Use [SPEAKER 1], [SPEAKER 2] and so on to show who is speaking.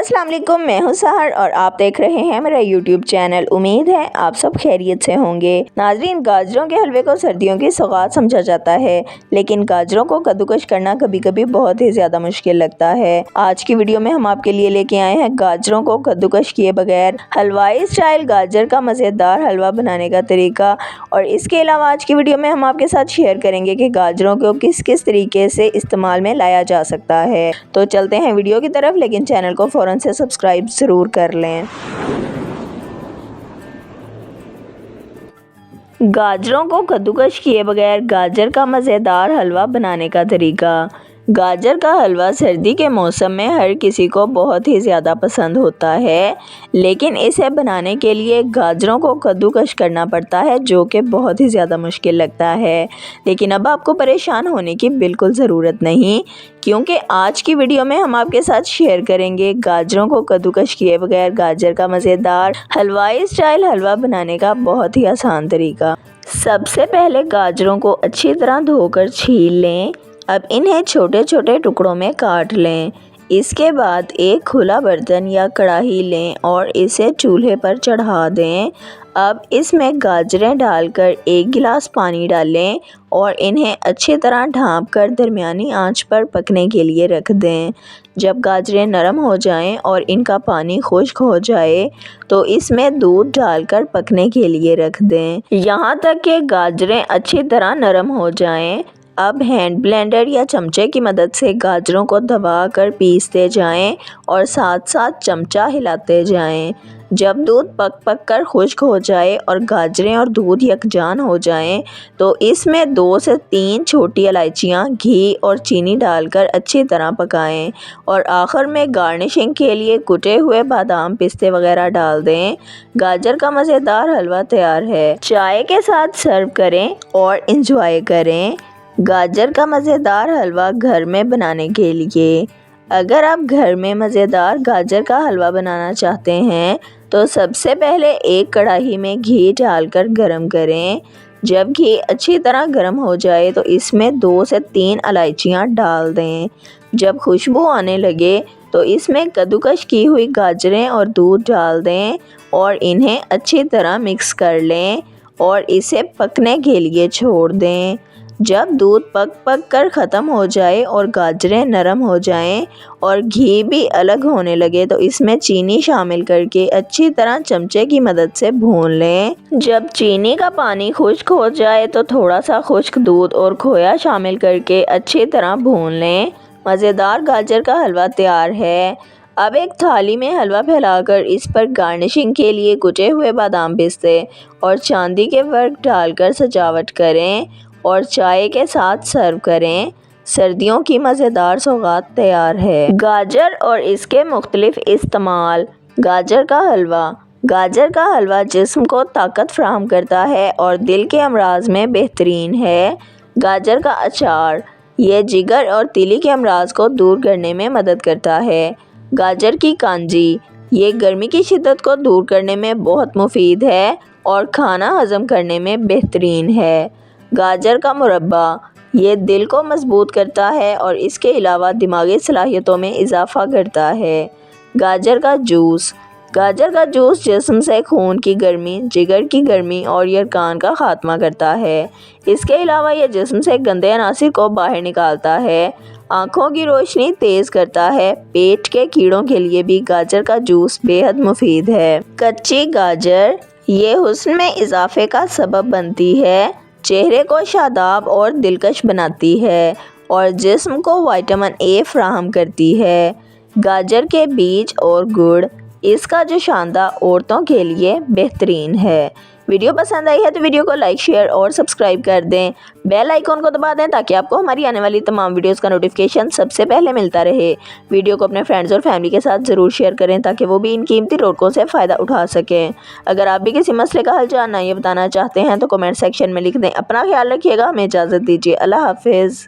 [SPEAKER 1] अस्सलाम वालेकुम, मैं हूं सहर और आप देख रहे हैं मेरा यूट्यूब चैनल। उम्मीद है आप सब खैरियत से होंगे। नाजरीन, गाजरों के हलवे को सर्दियों की सौगात समझा जाता है, लेकिन गाजरों को कद्दूकश करना कभी कभी बहुत ही ज़्यादा मुश्किल लगता है। आज की वीडियो में हम आपके लिए लेके आए हैं गाजरों को कद्दूकश किए बगैर हलवाई स्टाइल गाजर का मज़ेदार हलवा बनाने का तरीका। और इसके अलावा आज की वीडियो में हम आपके साथ शेयर करेंगे कि गाजरों को किस किस तरीके से इस्तेमाल में लाया जा सकता है। तो चलते हैं वीडियो की तरफ, लेकिन चैनल को फ़ौरन से सब्सक्राइब ज़रूर कर लें। गाजरों को कद्दूकश किए बगैर गाजर का मज़ेदार हलवा बनाने का तरीका। गाजर का हलवा सर्दी के मौसम में हर किसी को बहुत ही ज़्यादा पसंद होता है, लेकिन इसे बनाने के लिए गाजरों को कद्दूकश करना पड़ता है, जो कि बहुत ही ज़्यादा मुश्किल लगता है। लेकिन अब आपको परेशान होने की बिल्कुल ज़रूरत नहीं, क्योंकि आज की वीडियो में हम आपके साथ शेयर करेंगे गाजरों को कद्दूकश किए बगैर गाजर का मज़ेदार हलवाई स्टाइल हलवा बनाने का बहुत ही आसान तरीका। सबसे पहले गाजरों को अच्छी तरह धोकर छील लें। अब इन्हें छोटे छोटे टुकड़ों में काट लें। इसके बाद एक खुला बर्तन या कढ़ाई लें और इसे चूल्हे पर चढ़ा दें। अब इसमें गाजरें डालकर 1 गिलास पानी डालें और इन्हें अच्छी तरह ढाँप कर दरमियानी आंच पर पकने के लिए रख दें। जब गाजरें नरम हो जाएं और इनका पानी खुश्क हो जाए तो इसमें दूध डालकर पकने के लिए रख दें, यहाँ तक कि गाजरें अच्छी तरह नरम हो जाएं। अब हैंड ब्लेंडर या चमचे की मदद से गाजरों को दबाकर पीसते जाएं और साथ साथ चमचा हिलाते जाएं। जब दूध पक कर खुश्क हो जाए और गाजरें और दूध यकजान हो जाएं, तो इसमें 2 से 3 छोटी इलायचियां, घी और चीनी डालकर अच्छी तरह पकाएं और आखिर में गार्निशिंग के लिए कुटे हुए बादाम, पिस्ते वगैरह डाल दें। गाजर का मज़ेदार हलवा तैयार है। चाय के साथ सर्व करें और इंजॉय करें। गाजर का मज़ेदार हलवा घर में बनाने के लिए, अगर आप घर में मज़ेदार गाजर का हलवा बनाना चाहते हैं तो सबसे पहले एक कढ़ाई में घी डालकर गरम करें। जब घी अच्छी तरह गरम हो जाए तो इसमें 2 से 3 इलायचियाँ डाल दें। जब खुशबू आने लगे तो इसमें कद्दूकश की हुई गाजरें और दूध डाल दें और इन्हें अच्छी तरह मिक्स कर लें और इसे पकने के लिए छोड़ दें। जब दूध पक कर ख़त्म हो जाए और गाजरें नरम हो जाएं और घी भी अलग होने लगे तो इसमें चीनी शामिल करके अच्छी तरह चमचे की मदद से भून लें। जब चीनी का पानी खुश्क हो जाए तो थोड़ा सा खुश्क दूध और खोया शामिल करके अच्छी तरह भून लें। मज़ेदार गाजर का हलवा तैयार है। अब एक थाली में हलवा फैलाकर इस पर गार्निशिंग के लिए कुटे हुए बादाम, पिस्ते और चांदी के वर्क डालकर सजावट करें और चाय के साथ सर्व करें। सर्दियों की मज़ेदार सौगात तैयार है। गाजर और इसके मुख्तलिफ इस्तेमाल। गाजर का हलवा। गाजर का हलवा जिस्म को ताकत फराहम करता है और दिल के अमराज में बेहतरीन है। गाजर का अचार, ये जिगर और तिली के अमराज को दूर करने में मदद करता है। गाजर की कांजी, ये गर्मी की शिद्दत को दूर करने में बहुत मुफीद है और खाना हज़म करने में बेहतरीन है। गाजर का मुरब्बा, ये दिल को मजबूत करता है और इसके अलावा दिमागी सलाहियतों में इजाफ़ा करता है। गाजर का जूस। गाजर का जूस जिस्म से खून की गर्मी, जिगर की गर्मी और यरकान का ख़ात्मा करता है। इसके अलावा यह जिस्म से गंदे अनासिर को बाहर निकालता है, आँखों की रोशनी तेज़ करता है। पेट के कीड़ों के लिए भी गाजर का जूस बेहद मुफीद है। कच्ची गाजर, ये हुस्न में इजाफे का सबब बनती है, चेहरे को शादाब और दिलकश बनाती है और जिस्म को विटामिन ए फराहम करती है। गाजर के बीज और गुड़, इसका जो शानदार औरतों के लिए बेहतरीन है। वीडियो पसंद आई है तो वीडियो को लाइक, शेयर और सब्सक्राइब कर दें। बेल आइकॉन को दबा दें ताकि आपको हमारी आने वाली तमाम वीडियोस का नोटिफिकेशन सबसे पहले मिलता रहे। वीडियो को अपने फ्रेंड्स और फैमिली के साथ ज़रूर शेयर करें ताकि वो भी इन कीमती टोटकों से फ़ायदा उठा सकें। अगर आप भी किसी मसले का हल जानना या बताना चाहते हैं तो कमेंट सेक्शन में लिख दें। अपना ख्याल रखिएगा। हमें इजाज़त दीजिए। अल्लाह हाफिज़।